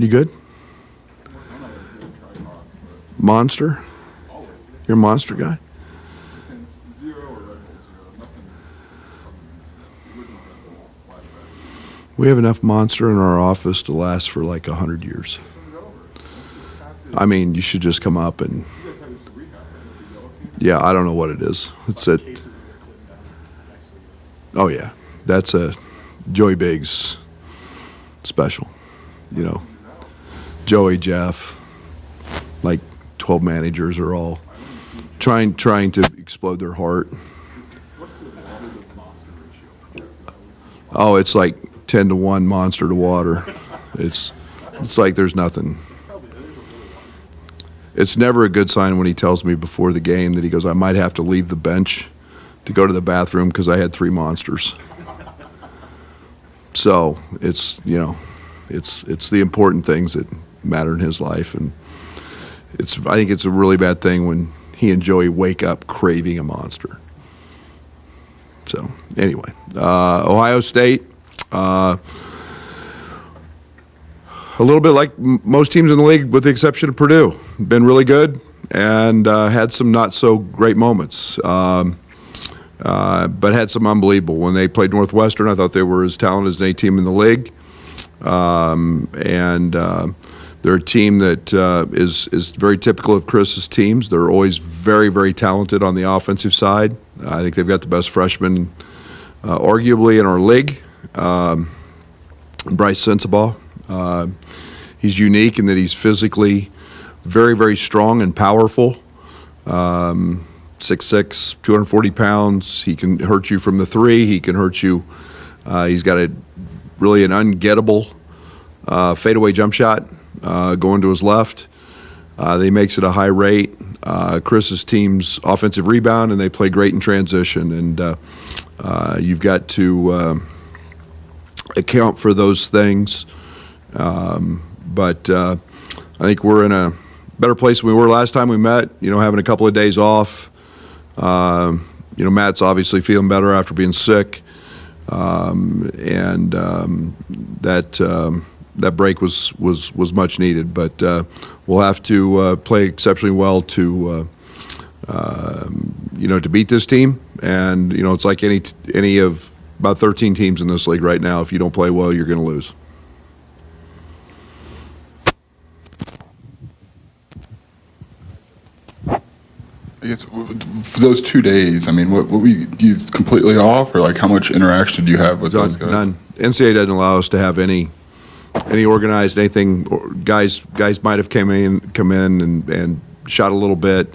You good? Monster? You're a Monster guy? We have enough Monster in our office to last for like 100 years. I mean, you should just come up and... Yeah, I don't know what it is. It's a... Oh, yeah. That's a Joey Biggs special, you know. Joey, Jeff, like 12 managers are all trying to explode their heart. Oh, it's like 10-to-1 Monster to water. It's like there's nothing. It's never a good sign when he tells me before the game that he goes, I might have to leave the bench to go to the bathroom because I had 3 Monsters. So it's, you know, it's the important things that matter in his life, and I think it's a really bad thing when he and Joey wake up craving a Monster. So anyway, Ohio State, a little bit like most teams in the league, with the exception of Purdue, been really good and had some not so great moments. But had some unbelievable. When they played Northwestern, I thought they were as talented as any team in the league. They're a team that is very typical of Chris's teams. They're always very, very talented on the offensive side. I think they've got the best freshman, arguably, in our league, Bryce Sensabaugh. He's unique in that he's physically very, very strong and powerful. 6'6", 240 pounds. He can hurt you from the 3. He can hurt you. He's got really an ungettable fadeaway jump shot going to his left. He makes it a high rate. Chris's team's offensive rebound, and they play great in transition. And you've got to account for those things. But I think we're in a better place than we were last time we met, you know, having a couple of days off. You know, Matt's obviously feeling better after being sick, and that break was much needed. But we'll have to play exceptionally well to you know, to beat this team. And you know, it's like any of about 13 teams in this league right now. If you don't play well, you're going to lose. I guess for those 2 days, I mean, what were you completely off, or like how much interaction do you have with those guys? None. NCAA doesn't allow us to have any organized anything. Guys might have come in and shot a little bit.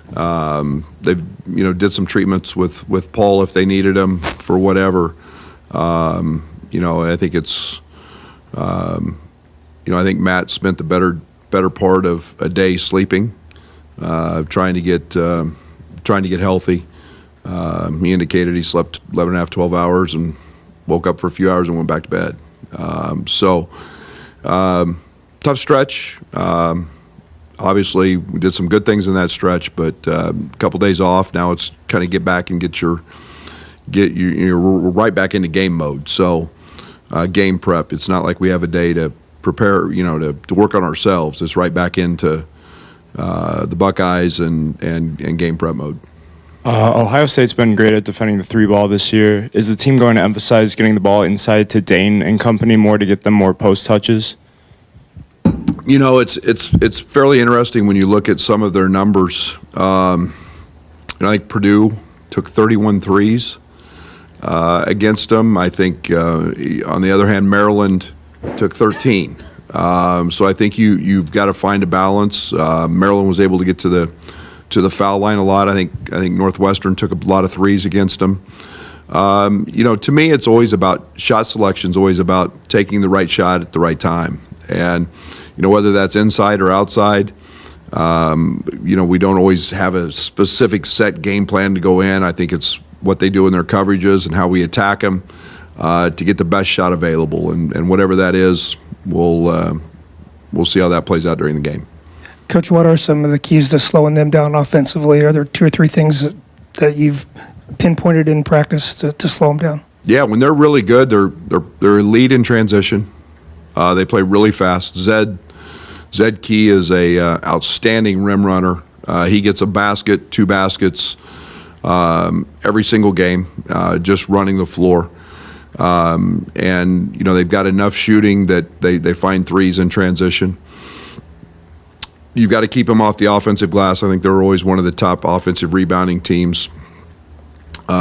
They've, you know, did some treatments with Paul if they needed them for whatever. You know, I think it's you know, I think Matt spent the better part of a day sleeping. Trying to get healthy. He indicated he slept 11 and a half, 12 hours and woke up for a few hours and went back to bed. Tough stretch. Obviously, we did some good things in that stretch, but a couple days off. Now it's kind of get back and you're right back into game mode. So game prep. It's not like we have a day to prepare, you know, to work on ourselves. It's right back into the Buckeyes and game prep mode. Ohio State's been great at defending the 3-ball this year. Is the team going to emphasize getting the ball inside to Dane and company more to get them more post touches? You know, it's fairly interesting when you look at some of their numbers. I think Purdue took 31 threes against them. I think, on the other hand, Maryland took 13. So I think you've got to find a balance. Maryland was able to get to the foul line a lot. I think Northwestern took a lot of threes against them. You know, to me, it's always about shot selection. Is always about taking the right shot at the right time, and you know, whether that's inside or outside. You know, we don't always have a specific set game plan to go in. I think it's what they do in their coverages and how we attack them to get the best shot available, and whatever that is. We'll see how that plays out during the game. Coach, what are some of the keys to slowing them down offensively? Are there 2 or 3 things that you've pinpointed in practice to slow them down? Yeah, when they're really good, they're elite in transition. They play really fast. Zed Key is a outstanding rim runner. He gets a basket, 2 baskets every single game, just running the floor. And, you know, they've got enough shooting that they find threes in transition. You've got to keep them off the offensive glass. I think they're always one of the top offensive rebounding teams.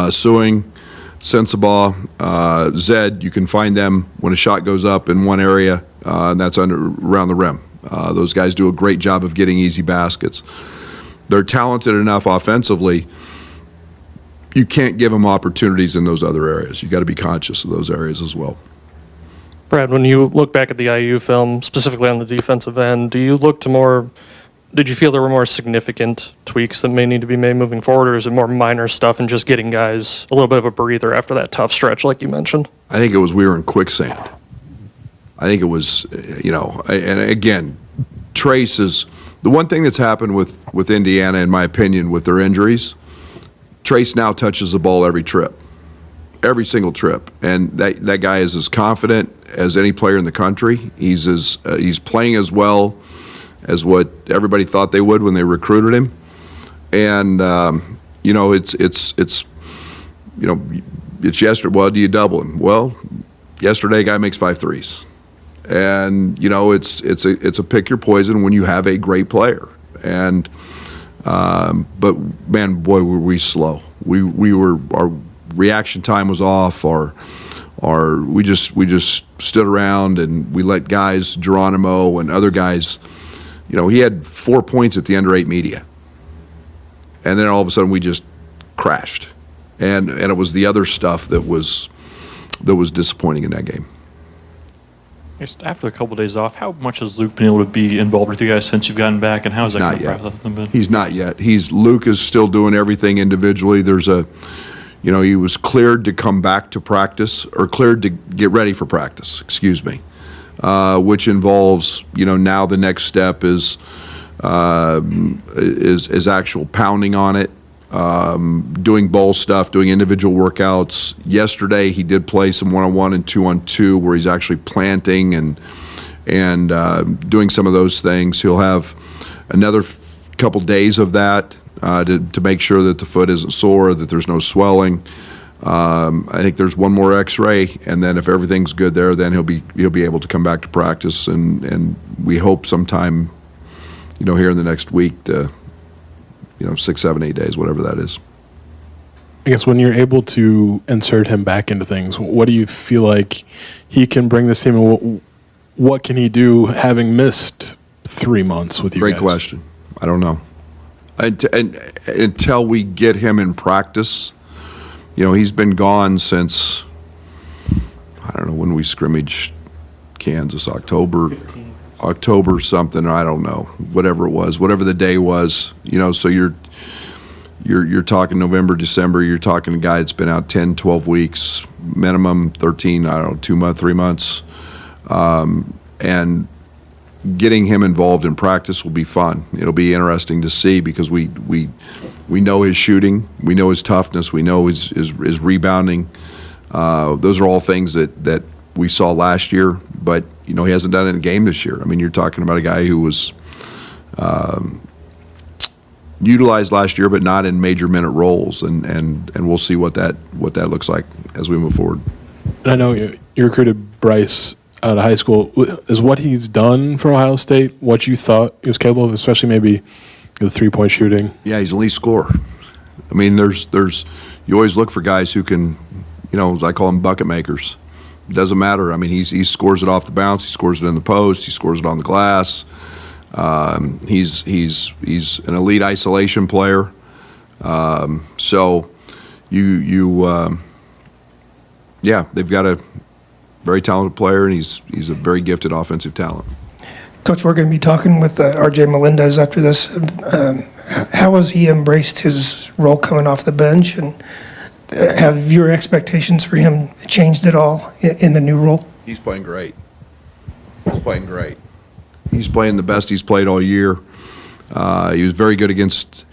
Suing, Sensabaugh, Zed, you can find them when a shot goes up in one area, and that's around the rim. Those guys do a great job of getting easy baskets. They're talented enough offensively. You can't give them opportunities in those other areas. You got to be conscious of those areas as well. Brad, when you look back at the IU film, specifically on the defensive end, did you feel there were more significant tweaks that may need to be made moving forward, or is it more minor stuff and just getting guys a little bit of a breather after that tough stretch like you mentioned? I think it was we were in quicksand. I think it was, you know, and again, Trace is the one thing that's happened with Indiana, in my opinion, with their injuries. Trace now touches the ball every trip, every single trip, and that guy is as confident as any player in the country. He's playing as well as what everybody thought they would when they recruited him, and you know it's you know it's yesterday. Well, do you double him? Well, yesterday a guy makes 5 threes, and you know it's a pick your poison when you have a great player. And but man, boy, were we slow. Our reaction time was off. We just stood around and we let guys, Geronimo and other guys, you know, he had 4 points at the under 8 media, and then all of a sudden we just crashed, and it was the other stuff that was disappointing in that game. After a couple of days off, how much has Luke been able to be involved with you guys since you've gotten back, and how has that kind of process been? He's not yet. Luke is still doing everything individually. He was cleared to come back to practice, or cleared to get ready for practice, excuse me, which involves, you know, now the next step is actual pounding on it, doing ball stuff, doing individual workouts. Yesterday he did play some 1-on-1 and 2-on-2 where he's actually planting and doing some of those things. He'll have another couple days of that to make sure that the foot isn't sore, that there's no swelling. I think there's one more X-ray, and then if everything's good there, then he'll be able to come back to practice, and we hope sometime, you know, here in the next week to, you know, 6, 7, 8 days, whatever that is. I guess when you're able to insert him back into things, what do you feel like he can bring this team, and what can he do having missed 3 months with you guys? Great question. I don't know. Until we get him in practice, you know, he's been gone since, I don't know, when we scrimmaged Kansas, October something, I don't know, whatever it was, whatever the day was, you know, so you're talking November, December, you're talking a guy that's been out 10, 12 weeks, minimum 13, I don't know, 2 months, 3 months, and getting him involved in practice will be fun. It'll be interesting to see because we know his shooting, we know his toughness, we know his rebounding. Those are all things that we saw last year, but you know he hasn't done it in a game this year. I mean, you're talking about a guy who was utilized last year, but not in major minute roles, and we'll see what that looks like as we move forward. And I know you recruited Bryce out of high school. Is what he's done for Ohio State what you thought he was capable of, especially maybe the 3-point shooting? Yeah, he's an elite scorer. I mean, there's you always look for guys who can, you know, as I call them, bucket makers. It doesn't matter. I mean, he scores it off the bounce, he scores it in the post, he scores it on the glass. He's an elite isolation player. So yeah, they've got a very talented player, and he's a very gifted offensive talent. Coach, we're going to be talking with RJ Melendez after this. How has he embraced his role coming off the bench, and have your expectations for him changed at all in the new role? He's playing great. He's playing great. He's playing the best he's played all year. He was very good against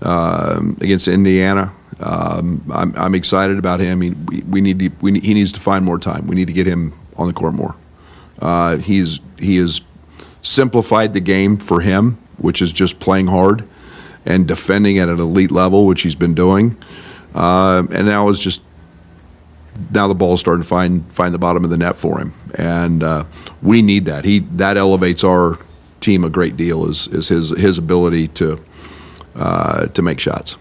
Indiana. I'm excited about him. He needs to find more time. We need to get him on the court more. He has simplified the game for him, which is just playing hard and defending at an elite level, which he's been doing. And now the ball's starting to find the bottom of the net for him, and we need that. That elevates our team a great deal. Is his ability to make shots.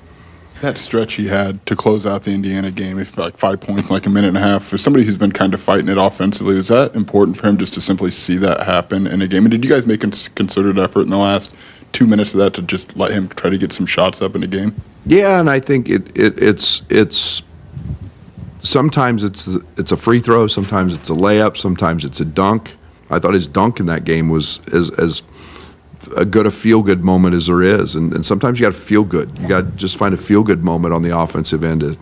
That stretch he had to close out the Indiana game, if like 5 points, in like a minute and a half, for somebody who's been kind of fighting it offensively, is that important for him just to simply see that happen in a game? And did you guys make a concerted effort in the last 2 minutes of that to just let him try to get some shots up in the game? Yeah, and I think it's sometimes it's a free throw, sometimes it's a layup, sometimes it's a dunk. I thought his dunk in that game was as a feel-good moment as there is, and sometimes you got to feel good. You got to just find a feel-good moment on the offensive end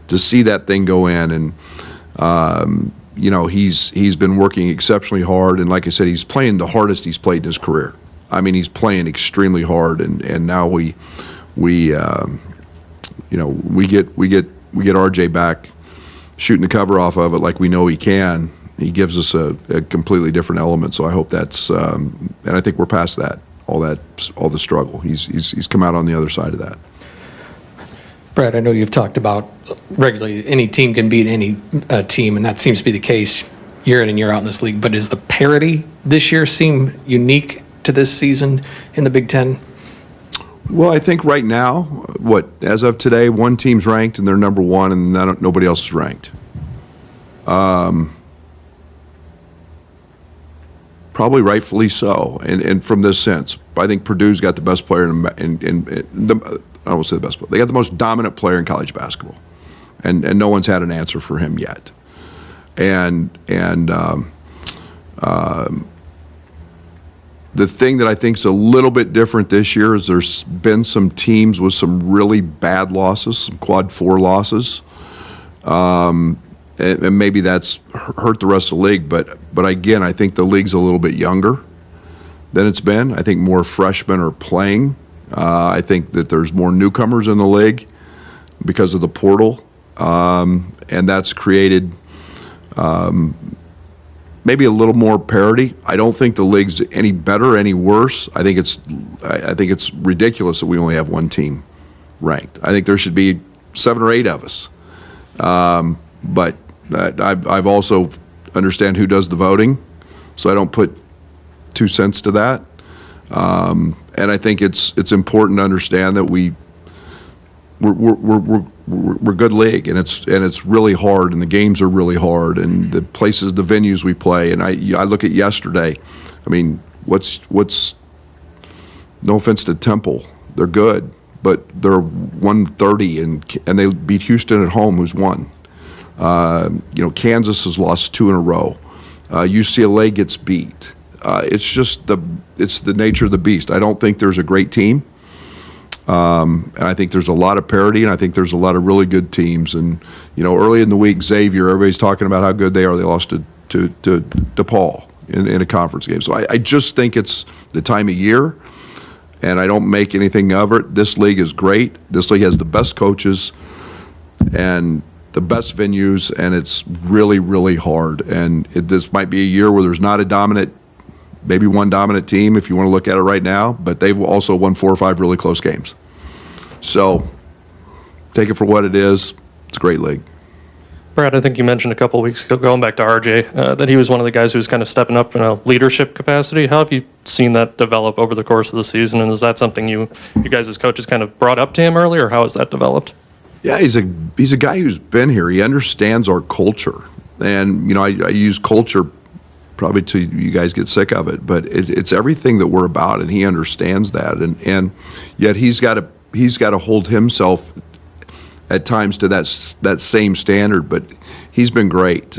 to see that thing go in, and he's been working exceptionally hard, and like I said, he's playing the hardest he's played in his career. I mean, he's playing extremely hard, and now we get RJ back shooting the cover off of it like we know he can. He gives us a completely different element. So I hope that's, and I think we're past that, all the struggle. He's come out on the other side of that. Brad, I know you've talked about regularly any team can beat any team, and that seems to be the case year in and year out in this league. But does the parity this year seem unique to this season in the Big Ten? Well, I think right now, as of today, one team's ranked and they're number one, and nobody else is ranked. Probably rightfully so, and from this sense, I think Purdue's got the best player I won't say the best player. They got the most dominant player in college basketball, and no one's had an answer for him yet. The thing that I think is a little bit different this year is there's been some teams with some really bad losses, some quad 4 losses. And maybe that's hurt the rest of the league, but again, I think the league's a little bit younger than it's been. I think more freshmen are playing. I think that there's more newcomers in the league because of the portal, and that's created maybe a little more parity. I don't think the league's any better, any worse. I think it's ridiculous that we only have one team ranked. I think there should be 7 or 8 of us, but. I've also understand who does the voting, so I don't put 2 cents to that. And I think it's important to understand that we're a good league, and it's really hard, and the games are really hard, and the venues we play. And I look at yesterday. I mean, what's no offense to Temple, they're good, but they're 130, and they beat Houston at home, who's won. Kansas has lost 2 in a row. UCLA gets beat. It's the nature of the beast. I don't think there's a great team, and I think there's a lot of parity, and I think there's a lot of really good teams. And early in the week, Xavier, everybody's talking about how good they are. They lost to DePaul in a conference game. So I just think it's the time of year, and I don't make anything of it. This league is great. This league has the best coaches and the best venues, and it's really, really hard. And this might be a year where there's not maybe one dominant team if you want to look at it right now, but they've also won 4 or 5 really close games. So take it for what it is. It's a great league. Brad, I think you mentioned a couple of weeks ago, going back to RJ, that he was one of the guys who was kind of stepping up in a leadership capacity. How have you seen that develop over the course of the season, and is that something you guys as coaches kind of brought up to him early, or how has that developed? Yeah, he's a guy who's been here. He understands our culture, and I use culture probably till you guys get sick of it, but it's everything that we're about, and he understands that, and yet he's got to hold himself at times to that same standard. But he's been great.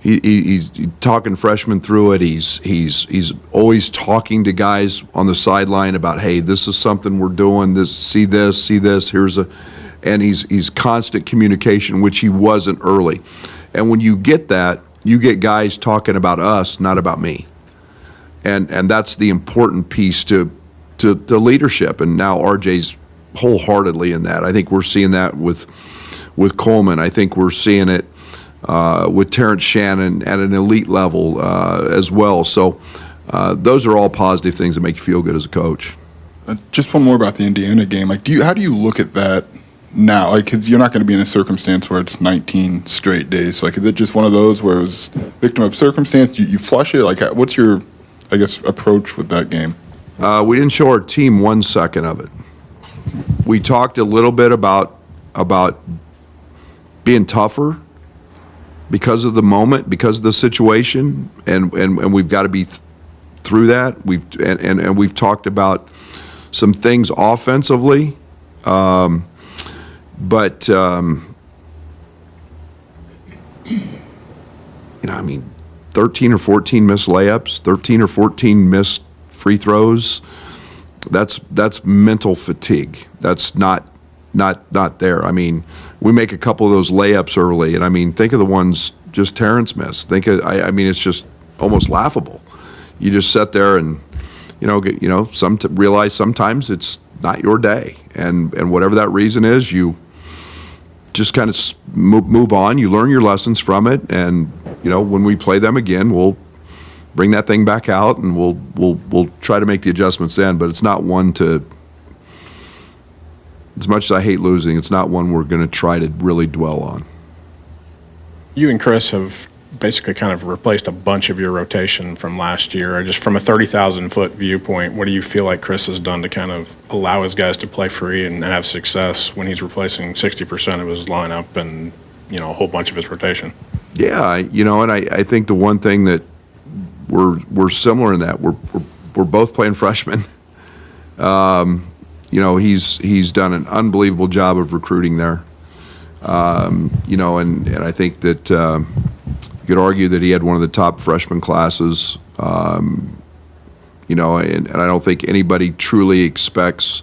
He's talking freshmen through it. He's always talking to guys on the sideline about, hey, this is something we're doing. See this. And he's constant communication, which he wasn't early. And when you get that, you get guys talking about us, not about me. And that's the important piece to leadership. And now RJ's wholeheartedly in that. I think we're seeing that with Coleman. I think we're seeing it with Terrence Shannon at an elite level as well. So those are all positive things that make you feel good as a coach. Just one more about the Indiana game. Like, how do you look at that now? Like, because you're not going to be in a circumstance where it's 19 straight days. So, like, is it just one of those where it was victim of circumstance? You flush it? Like, what's your, I guess, approach with that game? We didn't show our team 1 second of it. We talked a little bit about being tougher because of the moment, because of the situation, and we've got to be through that. We've talked about some things offensively, but I mean, 13 or 14 missed layups, 13 or 14 missed free throws. That's mental fatigue. That's not there. I mean, we make a couple of those layups early, and I mean, think of the ones just Terrence missed. I mean, it's just almost laughable. You just sit there and realize sometimes it's not your day, and whatever that reason is, you just kind of move on. You learn your lessons from it, and when we play them again, we'll bring that thing back out, and we'll try to make the adjustments then. But it's not one to, as much as I hate losing, it's not one we're going to try to really dwell on. You and Chris have basically kind of replaced a bunch of your rotation from last year. Just from a 30,000-foot viewpoint, what do you feel like Chris has done to kind of allow his guys to play free and have success when he's replacing 60% of his lineup and a whole bunch of his rotation? Yeah, and I think the one thing that we're similar in that we're both playing freshmen. He's done an unbelievable job of recruiting there. And I think that you could argue that he had one of the top freshman classes. And I don't think anybody truly expects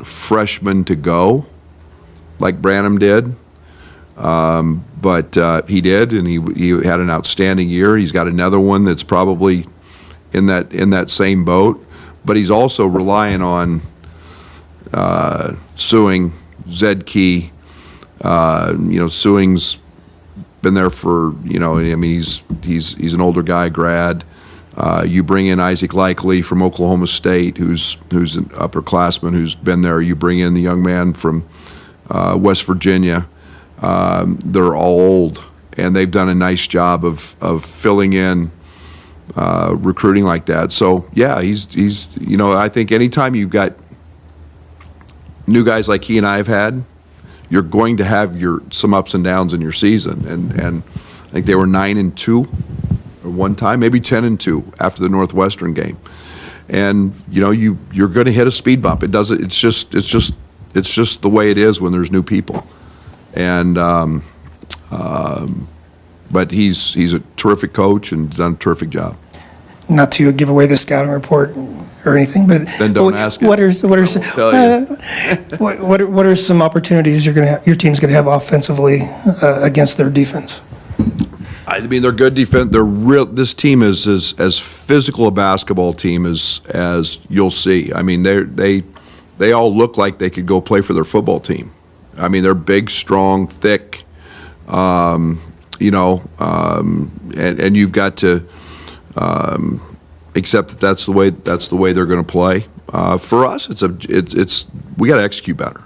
freshmen to go like Branham did. But he did, and he had an outstanding year. He's got another one that's probably in that same boat, but he's also relying on Sewing, Zedkey. Sewing's been there for I mean he's an older guy, grad. You bring in Isaac Likely from Oklahoma State, who's an upperclassman who's been there. You bring in the young man from West Virginia. They're all old, and they've done a nice job of filling in recruiting like that. So yeah, he's I think anytime you've got new guys like he and I have had, you're going to have some ups and downs in your season. And I think they were 9-2 at one time, maybe 10-2 after the Northwestern game. And you're going to hit a speed bump. It's just the way it is when there's new people. And but he's a terrific coach and done a terrific job. Not to give away the scouting report or anything, but Then don't ask it. What are tell what are some opportunities your team's going to have offensively against their defense? I mean, they're good defense. They're real. This team is as physical a basketball team as you'll see. I mean, they all look like they could go play for their football team. I mean, they're big, strong, thick. And you've got to accept that that's the way they're going to play. For us, we got to execute better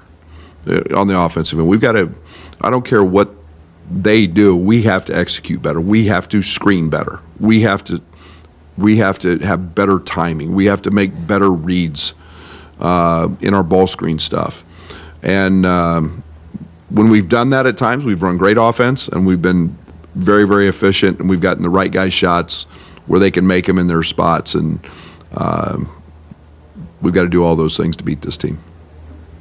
on the offensive end. We've got to. I don't care what they do. We have to execute better. We have to screen better. We have to have better timing. We have to make better reads in our ball screen stuff. And when we've done that at times, we've run great offense, and we've been very, very efficient, and we've gotten the right guys shots where they can make them in their spots. And we've got to do all those things to beat this team.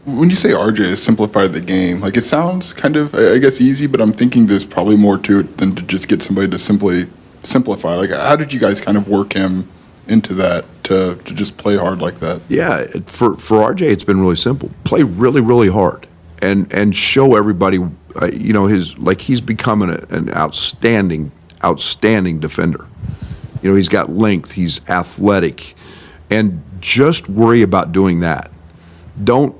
When you say RJ has simplified the game, like, it sounds kind of, I guess, easy, but I'm thinking there's probably more to it than to just get somebody to simply simplify. Like, how did you guys kind of work him into that to just play hard like that? Yeah, for RJ, it's been really simple. Play really, really hard, and show everybody, he's becoming an outstanding defender. He's got length, he's athletic, and just worry about doing that. Don't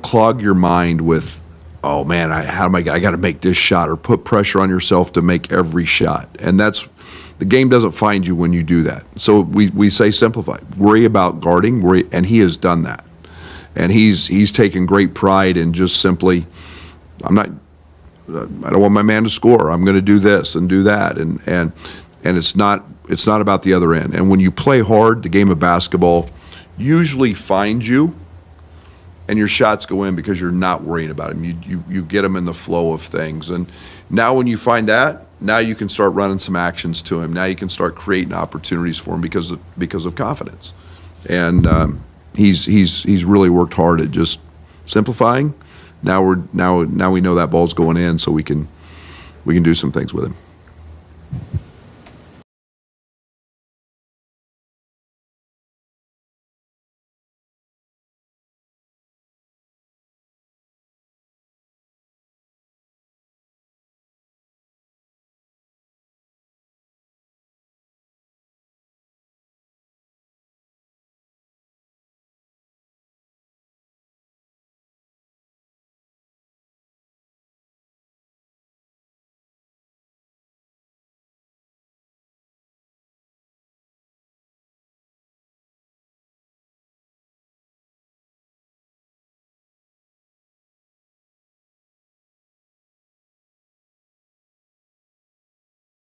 clog your mind with, oh man, I got to make this shot, or put pressure on yourself to make every shot. And the game doesn't find you when you do that. So we say simplify. Worry about guarding, and he has done that. And he's taken great pride in just simply, I don't want my man to score. I'm going to do this and do that. And it's not about the other end. And when you play hard, the game of basketball usually finds you, and your shots go in because you're not worrying about them. You get them in the flow of things. And now when you find that, now you can start running some actions to him. Now you can start creating opportunities for him because of confidence. And he's really worked hard at just simplifying. Now we know that ball's going in, so we can do some things with him.